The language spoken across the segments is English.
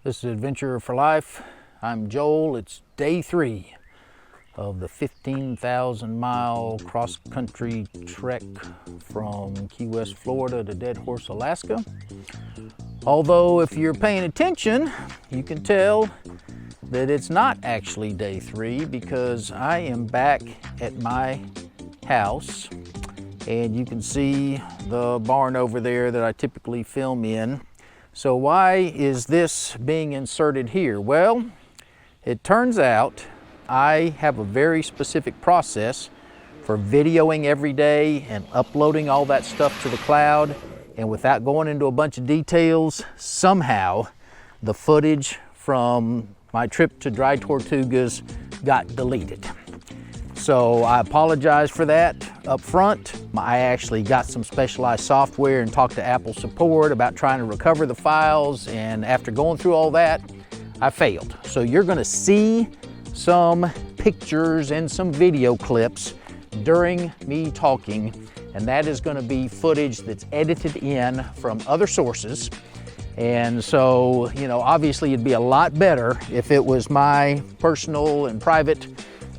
This is Adventure for Life. I'm Joel. It's day 3 of the 15,000 mile cross-country trek from Key West, Florida to Dead Horse, Alaska. Although if you're paying attention, you can tell that it's not actually day 3 because I am back at my house and you can see the barn over there that I typically film in. So why is this being inserted here? Well, it turns out I have a very specific process for videoing every day and uploading all that stuff to the cloud. And without going into a bunch of details, somehow the footage from my trip to Dry Tortugas got deleted. So I apologize for that up front. I actually got some specialized software and talked to Apple support about trying to recover the files, and after going through all that, I failed. So you're gonna see some pictures and some video clips during me talking, and that is gonna be footage that's edited in from other sources. And so, you know, obviously it'd be a lot better if it was my personal and private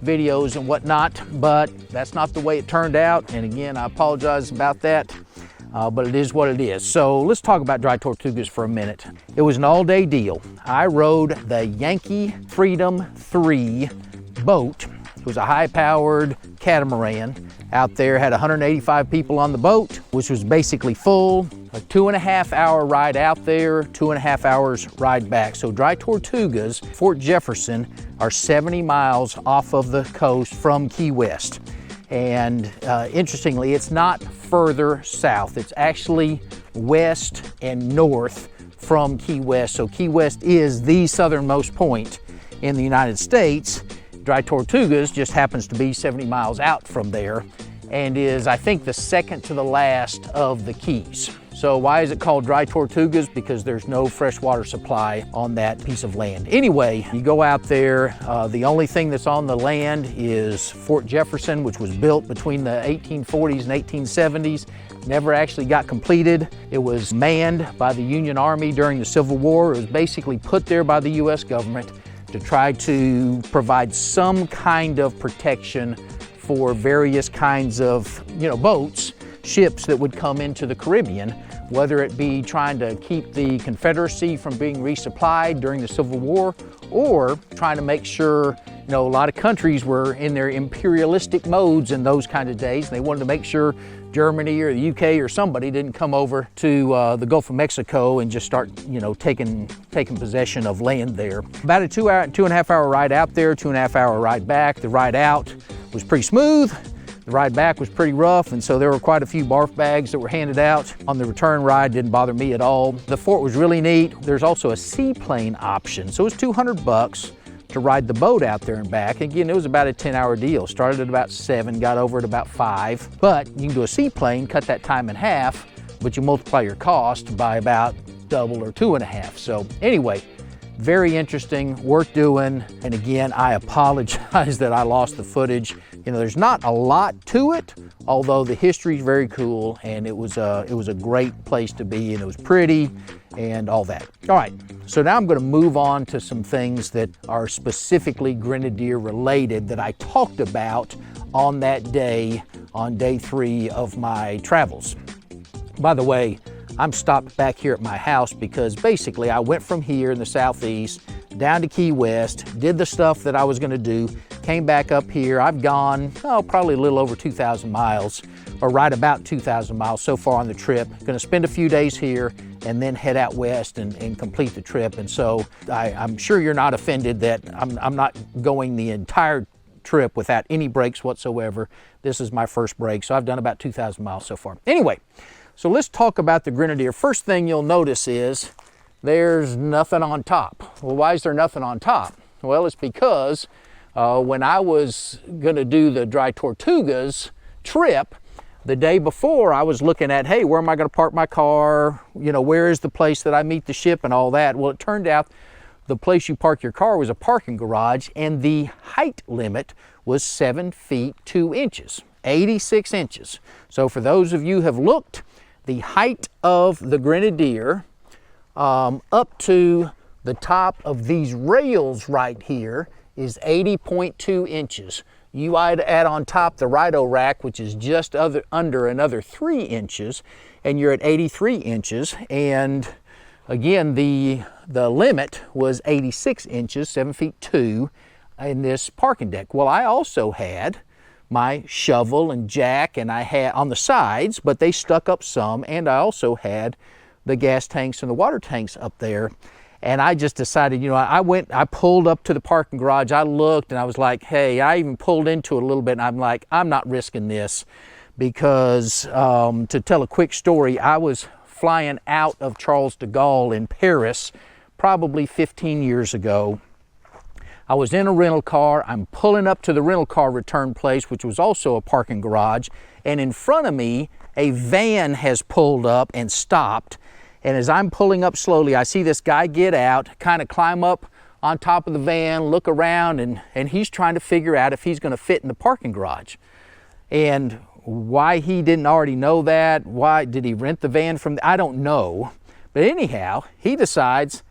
videos and whatnot, but that's not the way it turned out. And again, I apologize about that, but it is what it is. So let's talk about Dry Tortugas for a minute. It was an all-day deal. I rode the Yankee Freedom 3 boat. It was a high-powered catamaran out there, had 185 people on the boat, which was basically full. A 2.5 hour ride out there, 2.5 hours ride back. So Dry Tortugas, Fort Jefferson, are 70 miles off of the coast from Key West. And interestingly, it's not further south. It's actually west and north from Key West. So Key West is the southernmost point in the United States. Dry Tortugas just happens to be 70 miles out from there and is, I think, the second to the last of the Keys. So why is it called Dry Tortugas? Because there's no freshwater supply on that piece of land. Anyway, you go out there, the only thing that's on the land is Fort Jefferson, which was built between the 1840s and 1870s. Never actually got completed. It was manned by the Union Army during the Civil War. It was basically put there by the US government to try to provide some kind of protection for various kinds of, boats, ships that would come into the Caribbean, whether it be trying to keep the Confederacy from being resupplied during the Civil War, or trying to make sure, a lot of countries were in their imperialistic modes in those kind of days. And they wanted to make sure Germany or the UK or somebody didn't come over to the Gulf of Mexico and just start, taking possession of land there. About a 2.5 hour ride out there, 2.5 hour ride back. The ride out was pretty smooth. The ride back was pretty rough, and so there were quite a few barf bags that were handed out. On the return ride, didn't bother me at all. The fort was really neat. There's also a seaplane option, so it was $200 to ride the boat out there and back. Again, it was about a 10-hour deal. Started at about 7, got over at about 5. But you can do a seaplane, cut that time in half, but you multiply your cost by about double or 2.5. So anyway, very interesting, worth doing. And again, I apologize that I lost the footage. There's not a lot to it, although the history is very cool, and it was a great place to be, and it was pretty and all that. All right, so now I'm going to move on to some things that are specifically Grenadier related that I talked about on that day, on day 3 of my travels. By the way, I'm stopped back here at my house because basically I went from here in the southeast down to Key West, did the stuff that I was going to do, came back up here. I've gone, probably a little over 2,000 miles, or right about 2,000 miles so far on the trip. Going to spend a few days here and then head out west and complete the trip. And so I'm sure you're not offended that I'm not going the entire trip without any breaks whatsoever. This is my first break, so I've done about 2,000 miles so far. Anyway, so let's talk about the Grenadier. First thing you'll notice is there's nothing on top. Well, why is there nothing on top? Well, it's because when I was going to do the Dry Tortugas trip, the day before I was looking at, hey, where am I going to park my car? Where is the place that I meet the ship and all that? Well, it turned out the place you park your car was a parking garage, and the height limit was 7 feet 2 inches, 86 inches. So for those of you who have looked, the height of the Grenadier up to The top of these rails right here is 80.2 inches. You add on top the Rido rack, which is just under another 3 inches, and you're at 83 inches. And again, the limit was 86 inches, 7 feet 2, in this parking deck. Well, I also had my shovel and jack, and I had on the sides, but they stuck up some, and I also had the gas tanks and the water tanks up there. And I just decided, you know, I pulled up to the parking garage, I looked, and I was like, hey, I even pulled into it a little bit, and I'm like, I'm not risking this, because to tell a quick story, I was flying out of Charles de Gaulle in Paris probably 15 years ago. I was in a rental car. I'm pulling up to the rental car return place, which was also a parking garage, and in front of me, a van has pulled up and stopped. And as I'm pulling up slowly, I see this guy get out, kind of climb up on top of the van, look around, and he's trying to figure out if he's going to fit in the parking garage. And why he didn't already know that, why did he rent the van from, I don't know. But anyhow, he decides,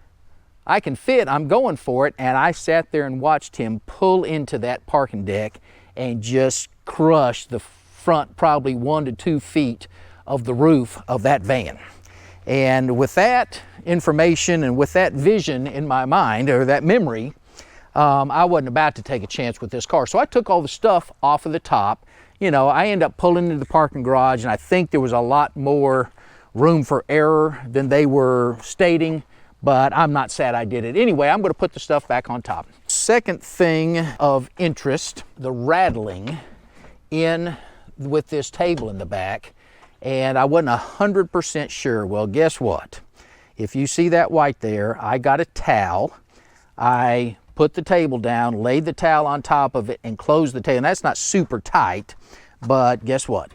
I can fit, I'm going for it, and I sat there and watched him pull into that parking deck and just crush the front probably 1 to 2 feet of the roof of that van. And with that information and with that vision in my mind, or that memory, I wasn't about to take a chance with this car. So I took all the stuff off of the top. You know, I ended up pulling into the parking garage, and I think there was a lot more room for error than they were stating, but I'm not sad I did it. Anyway, I'm going to put the stuff back on top. Second thing of interest, the rattling in with this table in the back. And I wasn't 100% sure. Well, guess what? If you see that white there, I got a towel. I put the table down, laid the towel on top of it, and closed the table. And that's not super tight, but guess what?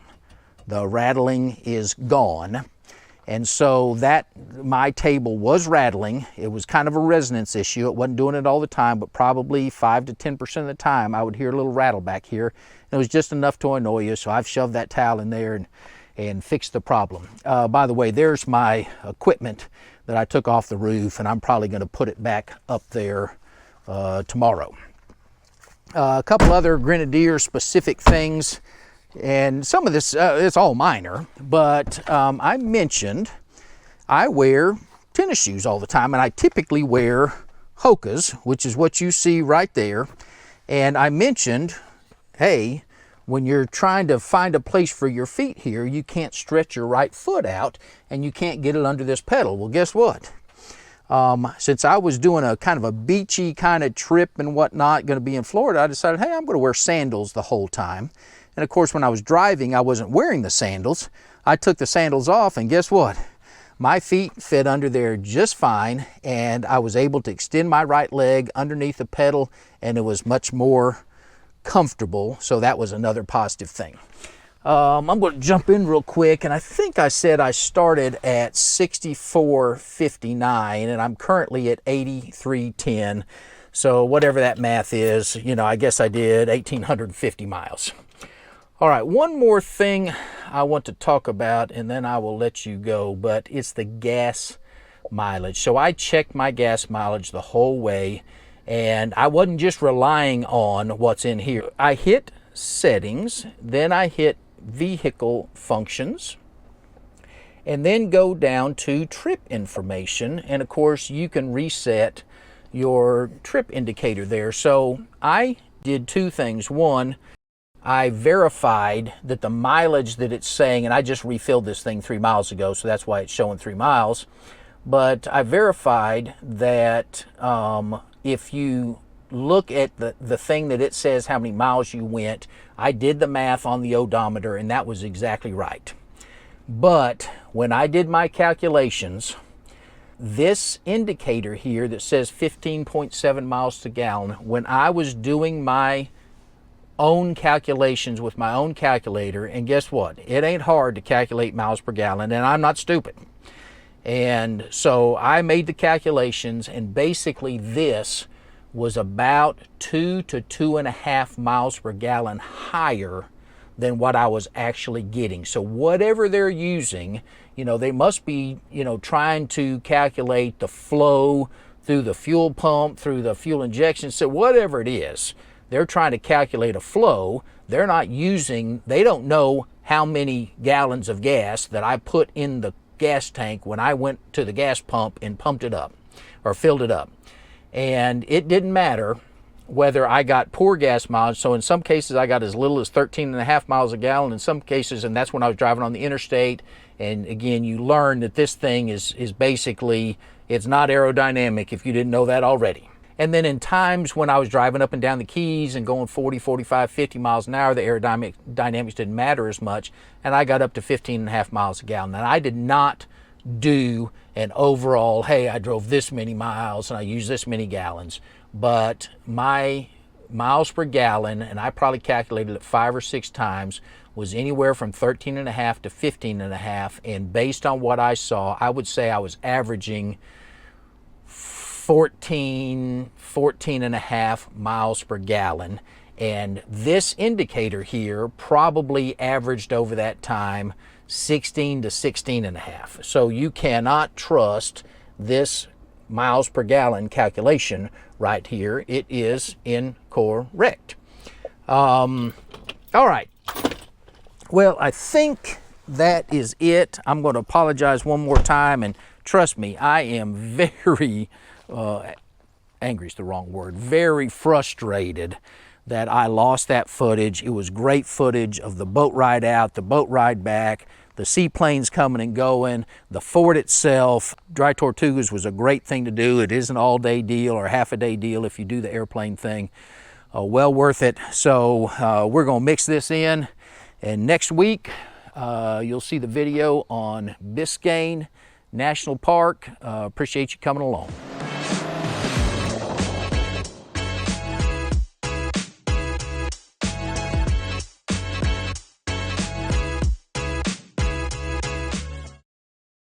The rattling is gone. And so my table was rattling. It was kind of a resonance issue. It wasn't doing it all the time, but probably 5 to 10% of the time, I would hear a little rattle back here. It was just enough to annoy you, so I've shoved that towel in there and fix the problem. By the way, there's my equipment that I took off the roof, and I'm probably going to put it back up there tomorrow. A couple other Grenadier specific things, and some of this, it's all minor, but I mentioned I wear tennis shoes all the time, and I typically wear Hokas, which is what you see right there. And I mentioned, hey, when you're trying to find a place for your feet here, you can't stretch your right foot out and you can't get it under this pedal. Well, guess what? Since I was doing a kind of a beachy kind of trip and whatnot, going to be in Florida, I decided, hey, I'm going to wear sandals the whole time. And of course, when I was driving, I wasn't wearing the sandals. I took the sandals off, and guess what? My feet fit under there just fine, and I was able to extend my right leg underneath the pedal, and it was much more comfortable. So that was another positive thing. I'm going to jump in real quick, and I think I said I started at 64.59, and I'm currently at 83.10. So whatever that math is, you know, I guess I did 1,850 miles. All right, one more thing I want to talk about, and then I will let you go, but it's the gas mileage. So I checked my gas mileage the whole way, and I wasn't just relying on what's in here. I hit settings, then I hit vehicle functions, and then go down to trip information. And of course, you can reset your trip indicator there. So I did two things. One, I verified that the mileage that it's saying, and I just refilled this thing 3 miles ago, so that's why it's showing 3 miles. But I verified that if you look at the thing that it says how many miles you went, I did the math on the odometer, and that was exactly right. But when I did my calculations, this indicator here that says 15.7 miles to gallon, when I was doing my own calculations with my own calculator, and guess what? It ain't hard to calculate miles per gallon, and I'm not stupid. And so I made the calculations, and basically this was about 2 to 2.5 miles per gallon higher than what I was actually getting. So whatever they're using, you know, they must be, you know, trying to calculate the flow through the fuel pump, through the fuel injection, so whatever it is, they're trying to calculate a flow. They're not using, they don't know how many gallons of gas that I put in the gas tank when I went to the gas pump and pumped it up or filled it up. And it didn't matter whether I got poor gas mileage. So in some cases I got as little as 13.5 miles a gallon. In some cases, and that's when I was driving on the interstate. And again, you learn that this thing is basically, it's not aerodynamic if you didn't know that already. And then in times when I was driving up and down the Keys and going 40, 45, 50 miles an hour, the aerodynamics didn't matter as much, and I got up to 15.5 miles a gallon. And I did not do an overall, hey, I drove this many miles and I used this many gallons, but my miles per gallon, and I probably calculated it 5 or 6 times, was anywhere from 13.5 to 15.5, and based on what I saw, I would say I was averaging 14.5 miles per gallon. And this indicator here probably averaged over that time 16 to 16.5. So you cannot trust this miles per gallon calculation right here. It is incorrect. All right. Well, I think that is it. I'm going to apologize one more time, and trust me, I am very angry is the wrong word, very frustrated that I lost that footage. It was great footage of the boat ride out, the boat ride back, the seaplanes coming and going, the fort itself. Dry Tortugas was a great thing to do. It is an all-day deal or half-a-day deal if you do the airplane thing. Well worth it. So we're going to mix this in, and next week you'll see the video on Biscayne National Park. Appreciate you coming along.